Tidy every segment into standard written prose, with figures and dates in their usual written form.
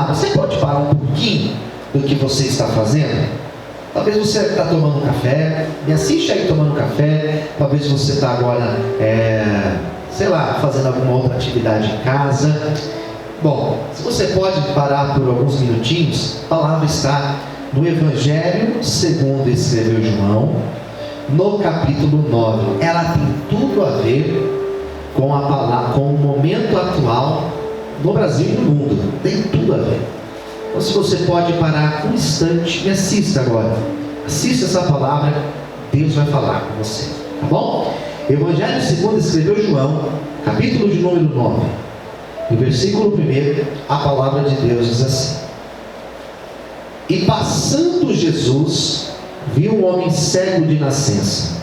palavra, você pode parar um pouquinho do que você está fazendo? Talvez você está tomando um café, me assiste aí tomando café. Talvez você está agora, fazendo alguma outra atividade em casa. Bom, se você pode parar por alguns minutinhos, a palavra está no Evangelho segundo escreveu João, no capítulo 9. Ela tem tudo a ver com a palavra, com o momento atual no Brasil e no mundo. Tem tudo a ver. Então, se você pode parar um instante, me assista agora. Assista essa palavra, Deus vai falar com você, tá bom? Evangelho segundo escreveu João, capítulo de número 9, no versículo 1, a palavra de Deus diz assim: E passando Jesus, viu um homem cego de nascença.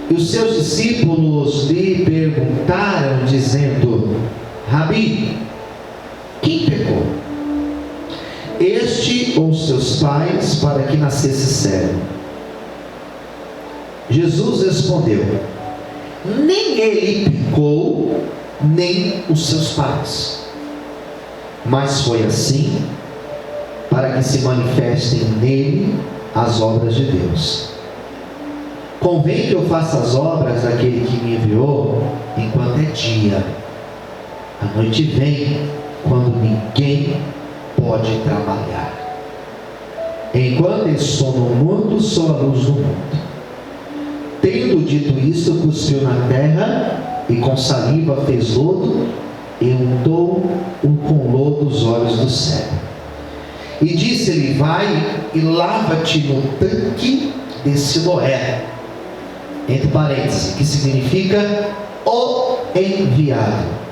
E os seus discípulos lhe perguntaram, dizendo: Rabi, quem pecou? Este ou seus pais, para que nascesse cego? Jesus respondeu: Nem ele pecou, nem os seus pais, mas foi assim para que se manifestem nele as obras de Deus. Convém que eu faça as obras daquele que me enviou enquanto é dia. A noite vem, quando ninguém pode trabalhar. Enquanto estou no mundo, sou a luz do mundo. Tendo dito isso, cuspiu na terra e com saliva fez lodo e untou com lodo os olhos do cego. E disse-lhe: Vai e lava-te no tanque de Siloé, entre parênteses, que significa o enviado.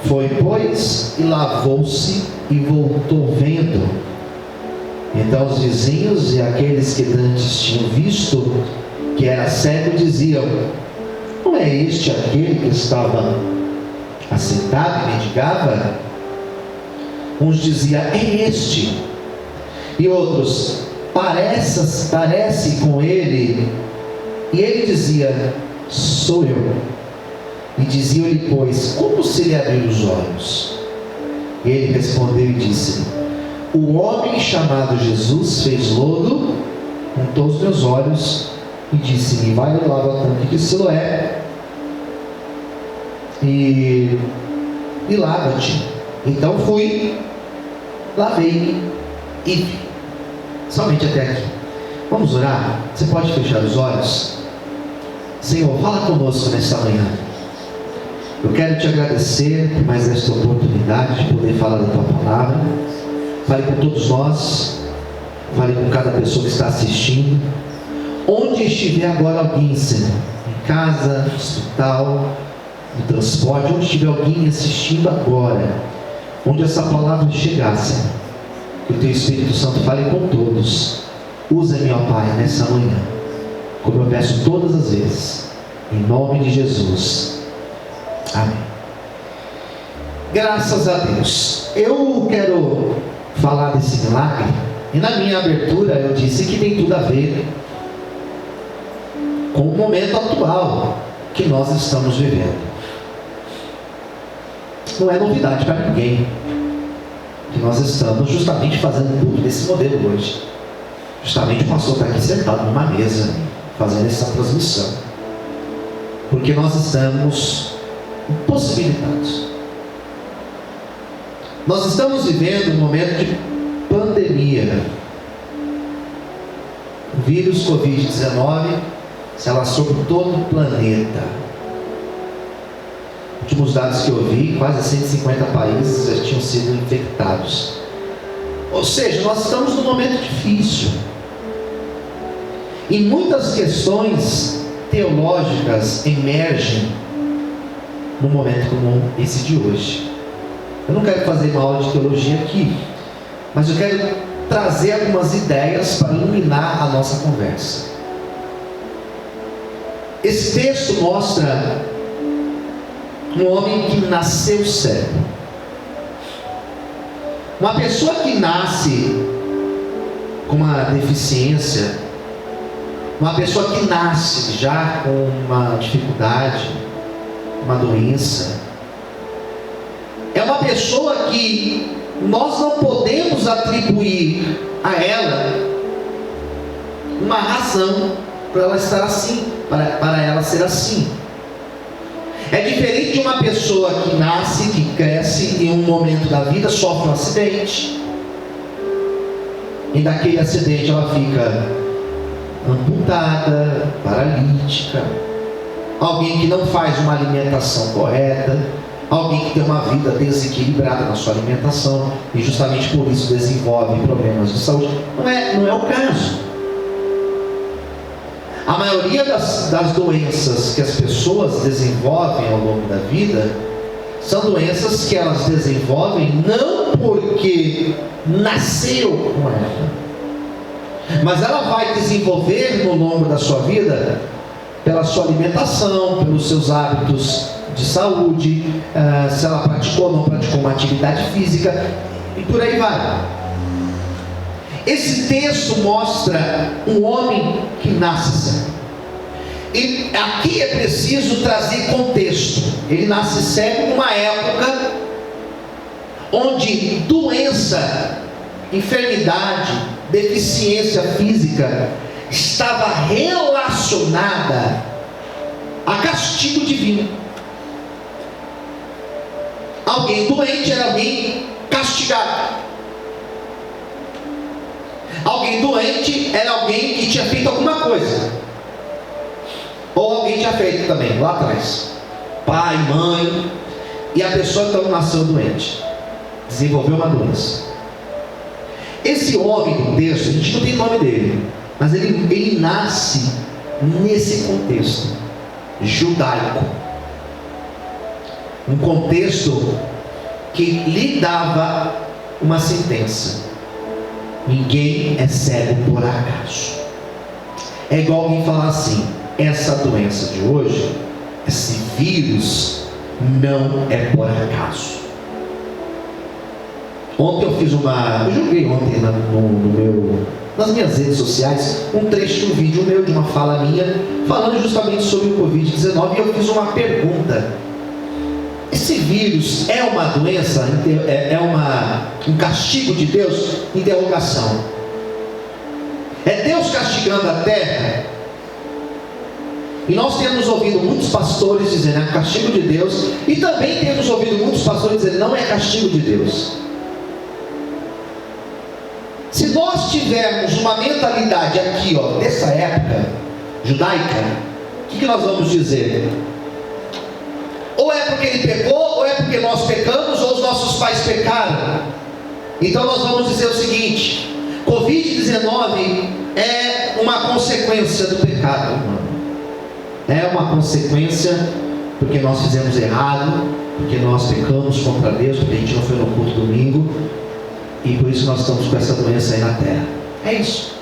Foi, pois, e lavou-se e voltou vendo. Então os vizinhos e aqueles que antes tinham visto que era cego diziam: Não é este aquele que estava assentado e mendigava? Uns diziam: É este. E outros: Parece com ele. E ele dizia: Sou eu. E diziam-lhe, pois, como se lhe abriu os olhos? E ele respondeu e disse: O homem chamado Jesus fez lodo, untou os meus olhos e disse-me: Vai e lava o tanque de Siloé e lava-te. Então fui, lavei-me e vi. Somente até aqui. Vamos orar? Você pode fechar os olhos? Senhor, fala conosco nesta manhã. Eu quero te agradecer por mais esta oportunidade de poder falar da tua palavra. Fale com todos nós, fale com cada pessoa que está assistindo. Onde estiver agora alguém, Senhor, em casa, no hospital, no transporte, onde estiver alguém assistindo agora, onde essa palavra chegar, Senhor, que o teu Espírito Santo fale com todos. Usa-me, ó Pai, nessa manhã, como eu peço todas as vezes, em nome de Jesus. Amém. Graças a Deus. Eu quero falar desse milagre, e na minha abertura eu disse que tem tudo a ver com o momento atual que nós estamos vivendo. Não é novidade para ninguém que nós estamos justamente fazendo tudo desse modelo hoje. Justamente o pastor está aqui sentado numa mesa fazendo essa transmissão, porque nós estamos impossibilitados. Nós estamos vivendo um momento de pandemia. O vírus Covid-19 se alastrou por todo o planeta. Últimos dados que eu vi, quase 150 países já tinham sido infectados. Ou seja, nós estamos num momento difícil. E muitas questões teológicas emergem num momento como esse de hoje. Eu não quero fazer uma aula de teologia aqui, mas eu quero trazer algumas ideias para iluminar a nossa conversa. Esse texto mostra um homem que nasceu cego. Uma pessoa que nasce com uma deficiência, uma pessoa que nasce já com uma dificuldade, uma doença, é uma pessoa que nós não podemos atribuir a ela uma razão para ela estar assim, para ela ser assim. É diferente de uma pessoa que nasce, que cresce e em um momento da vida sofre um acidente, e daquele acidente ela fica amputada, paralítica. Alguém que não faz uma alimentação correta, alguém que tem uma vida desequilibrada na sua alimentação e justamente por isso desenvolve problemas de saúde. Não é o caso. A maioria das doenças que as pessoas desenvolvem ao longo da vida são doenças que elas desenvolvem não porque nasceu com ela, mas ela vai desenvolver no longo da sua vida pela sua alimentação, pelos seus hábitos de saúde, se ela praticou ou não praticou uma atividade física, e por aí vai. Esse texto mostra um homem que nasce cego. E aqui é preciso trazer contexto. Ele nasce cego numa época onde doença, enfermidade, deficiência física estava relacionada a castigo divino. Alguém doente era alguém castigado. Alguém doente era alguém que tinha feito alguma coisa, ou alguém tinha feito também lá atrás, pai, mãe, e a pessoa então nasceu doente, desenvolveu uma doença. Esse homem do texto, a gente não tem nome dele, mas ele nasce nesse contexto judaico, um contexto que lhe dava uma sentença: ninguém é cego por acaso. É igual alguém falar assim: essa doença de hoje, esse vírus, não é por acaso. Ontem eu fiz eu joguei ontem nas minhas redes sociais um trecho de um vídeo meu, de uma fala minha, falando justamente sobre o Covid-19, e eu fiz uma pergunta: esse vírus é uma doença? Um castigo de Deus? Interrogação. É Deus castigando a terra? E nós temos ouvido muitos pastores dizendo é castigo de Deus, e também temos ouvido muitos pastores dizendo não é castigo de Deus. Se nós tivermos uma mentalidade aqui, dessa época judaica, o que nós vamos dizer? Ou é porque ele pecou, ou é porque nós pecamos, ou os nossos pais pecaram. Então nós vamos dizer o seguinte: Covid-19 é uma consequência do pecado humano. É uma consequência porque nós fizemos errado, porque nós pecamos contra Deus, porque a gente não foi no culto domingo, e por isso nós estamos com essa doença aí na terra. É isso.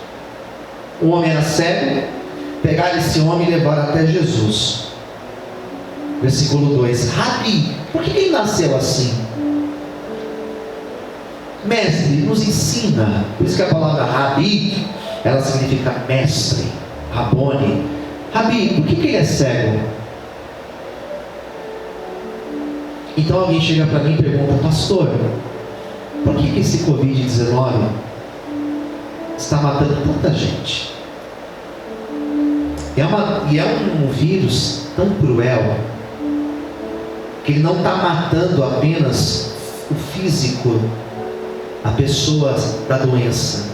Um homem era cego, pegaram esse homem e levaram até Jesus. Versículo 2: Rabi, por que ele nasceu assim? Mestre, nos ensina. Por isso que a palavra Rabi, ela significa mestre, Rabone. Rabi, por que ele é cego? Então alguém chega para mim e pergunta: pastor, por que esse Covid-19 está matando tanta gente? É um vírus tão cruel que ele não está matando apenas o físico, a pessoa da doença,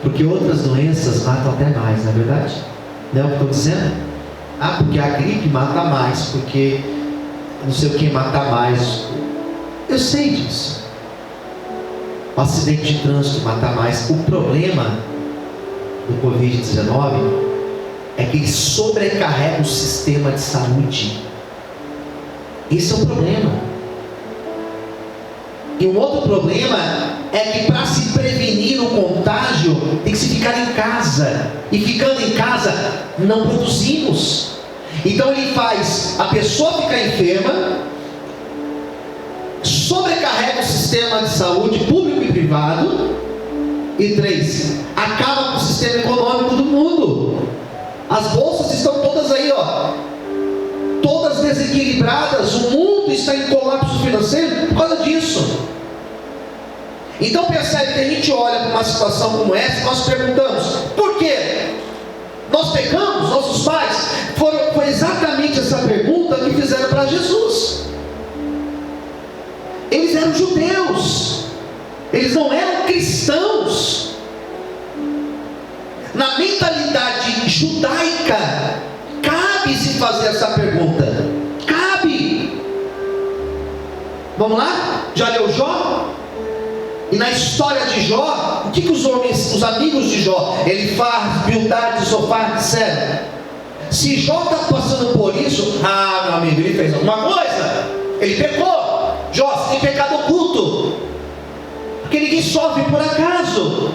porque outras doenças matam até mais, não é verdade? Não é o que estou dizendo? Porque a gripe mata mais, porque não sei o que mata mais. Eu sei disso. O acidente de trânsito mata mais. O problema do Covid-19 é que ele sobrecarrega o sistema de saúde. Esse é o problema. E um outro problema é que para se prevenir o contágio tem que se ficar em casa, e ficando em casa não produzimos. Então ele faz a pessoa ficar enferma, sobrecarrega o sistema de saúde público e privado, e 3, acaba com o sistema econômico do mundo. As bolsas estão todas aí, todas desequilibradas. O mundo mundo está em colapso financeiro por causa disso. Então percebe que a gente olha para uma situação como essa e nós perguntamos: por quê? Nós pecamos? Nossos pais? Foi exatamente essa pergunta que fizeram para Jesus. Eles eram judeus, eles não eram cristãos. Na mentalidade judaica, cabe se fazer essa pergunta. Cabe. Vamos lá? Já leu Jó? E na história de Jó, o que os homens, os amigos de Jó, Elifaz, Bildad, Zofar, disseram? Se Jó está passando por isso, meu amigo, ele fez alguma coisa, ele pecou. Jó, você tem pecado oculto, porque ninguém sofre por acaso.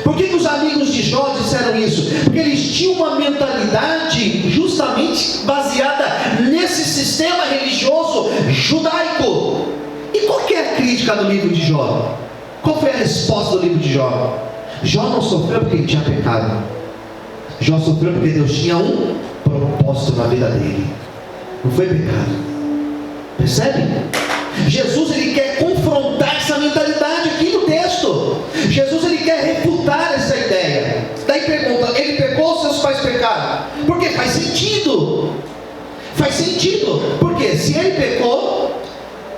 Por que os amigos de Jó disseram isso? Porque eles tinham uma mentalidade justamente baseada nesse sistema religioso judaico. E qual que é a crítica do livro de Jó? Qual foi a resposta do livro de Jó? Jó não sofreu porque ele tinha pecado. Jó sofreu porque Deus tinha um propósito na vida dele. Não foi pecado. Percebe? Jesus, ele quer confrontar essa mentalidade aqui no texto. Jesus, ele quer refutar essa ideia. Daí pergunta: ele pecou ou seus pais pecaram? Porque faz sentido. Faz sentido. Porque se ele pecou,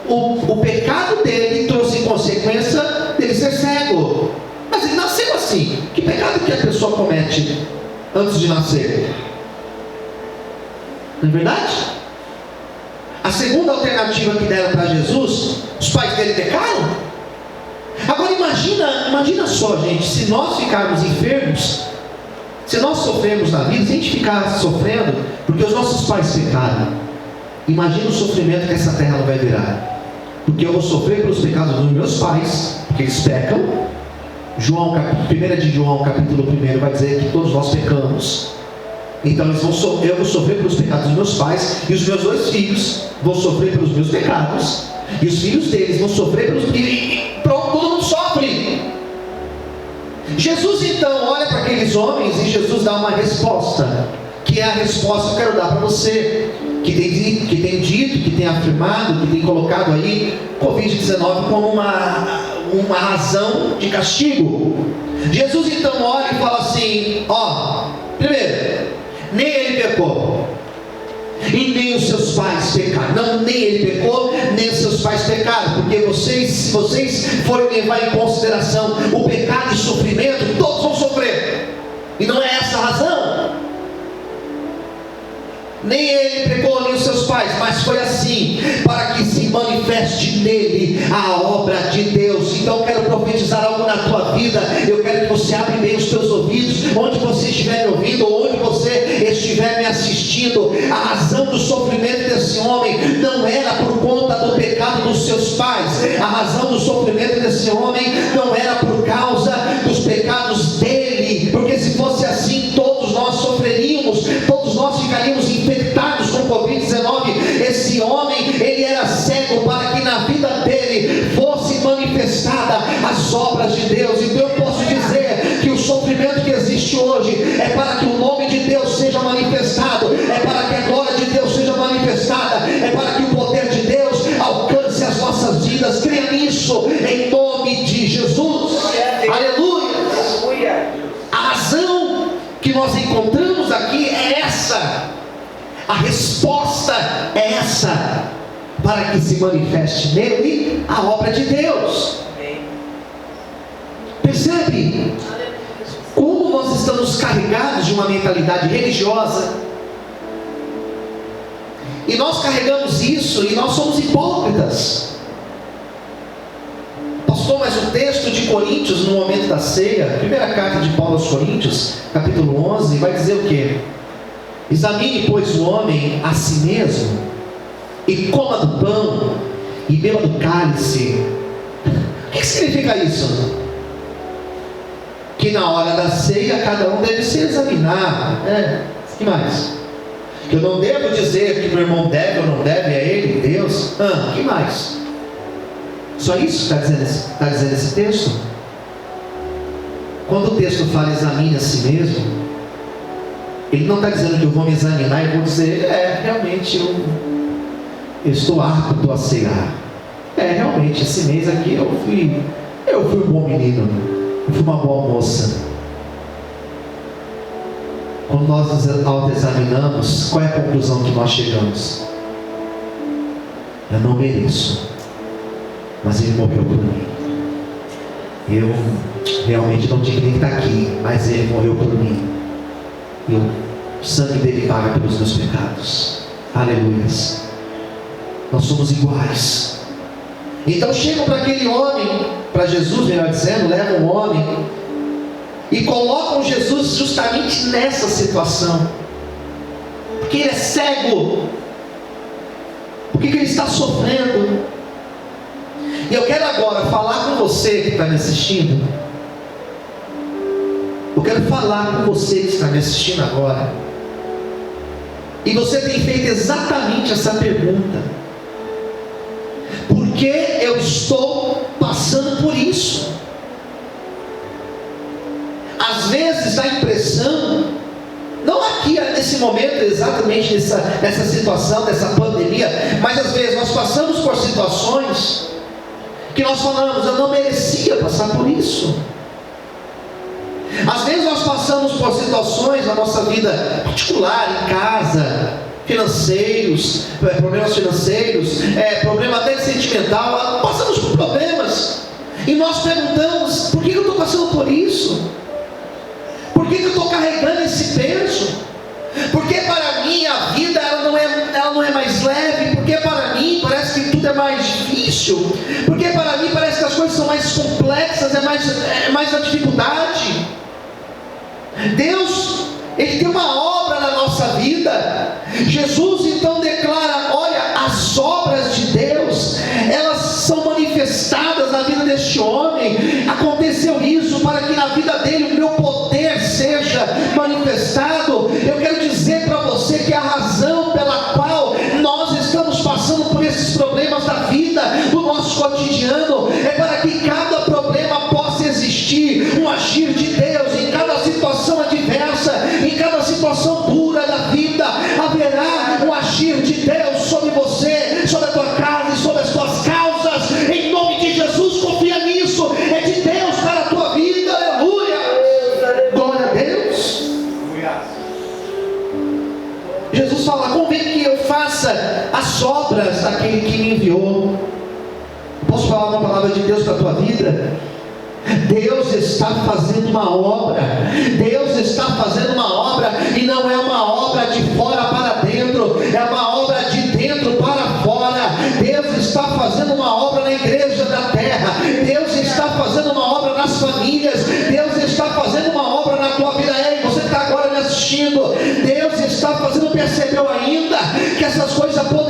o pecado dele trouxe consequência dele ser cego. Mas ele nasceu assim. Que pecado que a pessoa comete antes de nascer? Não é verdade? A segunda alternativa que deram para Jesus: os pais dele pecaram? Agora imagina só, gente, se nós ficarmos enfermos, se nós sofrermos na vida, se a gente ficar sofrendo porque os nossos pais pecaram, imagina o sofrimento que essa terra não vai virar. Porque eu vou sofrer pelos pecados dos meus pais, porque eles pecam. 1 de João, capítulo 1, vai dizer que todos nós pecamos. Então eu vou sofrer pelos pecados dos meus pais, e os meus 2 filhos vão sofrer pelos meus pecados, e os filhos deles vão sofrer pelos... Pronto, todo mundo sofre. Jesus então olha para aqueles homens e Jesus dá uma resposta, que é a resposta que eu quero dar para você, que tem dito, que tem afirmado, que tem colocado aí Covid-19 como uma razão de castigo. Jesus então olha e fala assim: primeiro, nem ele pecou, e nem os seus pais pecaram. Não, nem ele pecou, nem os seus pais pecaram, porque se vocês forem levar em consideração o pecado e sofrimento, todos vão sofrer, e não é essa a razão. Nem ele pecou, nem os seus pais, mas foi assim, para que se manifeste nele a obra de Deus. Então eu quero profetizar algo na tua vida. Eu quero que você abra bem os teus ouvidos, onde você estiver me ouvindo, ou onde você estiver me assistindo. A razão do sofrimento desse homem não era por conta do pecado dos seus pais. A razão do sofrimento desse homem não era por causa dos pecados dele, porque se fosse assim, todos nós sofreríamos, todos nós ficaríamos infectados com Covid-19. Esse homem, ele era cego para que na vida dele fosse manifestada as obras de Deus. Então eu posso dizer que o sofrimento que existe hoje é para que o nome de Deus seja manifestado, é para que a glória de Deus seja manifestada, é para que o poder de Deus alcance as nossas vidas. Creia nisso, em nome de Jesus. Aleluia. A razão que nós encontramos aqui é essa. A resposta é essa: para que se manifeste nele a obra de Deus. Percebe como nós estamos carregados de uma mentalidade religiosa, e nós carregamos isso, e nós somos hipócritas. Pastor, mas o texto de Coríntios, no momento da ceia, primeira carta de Paulo aos Coríntios, capítulo 11, vai dizer o quê? Examine, pois, o homem a si mesmo, e coma do pão, e beba do cálice. O que significa isso? Que na hora da ceia, cada um deve se examinar. Que mais? Que eu não devo dizer que meu irmão deve ou não deve a ele, Deus. Que mais? Só isso está dizendo esse texto? Quando o texto fala examine a si mesmo, ele não está dizendo que eu vou me examinar e vou dizer, realmente eu estou apto a ceiar. Realmente, esse mês aqui eu fui um bom menino, eu fui uma boa moça. Quando nós nos autoexaminamos, qual é a conclusão que nós chegamos? Eu não mereço, mas Ele morreu por mim. Eu realmente não tinha nem que estar aqui, mas Ele morreu por mim. E o sangue dele paga pelos meus pecados. Aleluias. Nós somos iguais. Então chegam para aquele homem, para Jesus, melhor dizendo, levam o homem e colocam Jesus justamente nessa situação, porque ele é cego, porque ele está sofrendo. E eu quero agora falar com você que está me assistindo. Eu quero falar com você que está me assistindo agora. E você tem feito exatamente essa pergunta: por que eu estou passando por isso? Às vezes a impressão, não aqui nesse momento exatamente nessa situação, dessa pandemia, mas às vezes nós passamos por situações que nós falamos: eu não merecia passar por isso. Às vezes nós passamos por situações na nossa vida particular, em casa, financeiros, problemas financeiros, problema até sentimental, passamos por problemas, e nós perguntamos: por que eu estou passando por isso? Por que eu estou carregando esse peso? Porque para mim a vida ela não é mais leve? Porque para mim parece que tudo é mais difícil? Porque para mim parece que as coisas são mais complexas, é mais a dificuldade? Deus, Ele tem uma obra na nossa vida. Jesus então declara: olha, as obras de Deus, elas são manifestadas na vida deste homem. Aconteceu isso para que na vida dele o meu poder seja manifestado. Eu quero dizer para você que a razão pela qual nós estamos passando por esses problemas da vida, do nosso cotidiano, é para que cada problema possa existir um agir de Deus em cada situação adversa, em cada situação dura da vida. Haverá um agir de Deus sobre você, sobre a tua casa e sobre as tuas causas. Em nome de Jesus, confia nisso. É de Deus para a tua vida. Aleluia. Glória a Deus. Jesus fala: convém que eu faça as obras daquele que me enviou. Posso falar uma palavra de Deus para a tua vida? Deus está fazendo uma obra. Deus está fazendo uma obra, e não é uma obra de fora para dentro, é uma obra de dentro para fora. Deus está fazendo uma obra na igreja da terra. Deus está fazendo uma obra nas famílias. Deus está fazendo uma obra na tua vida. Ei, você que está agora me assistindo, Deus está fazendo. Percebeu ainda que essas coisas podem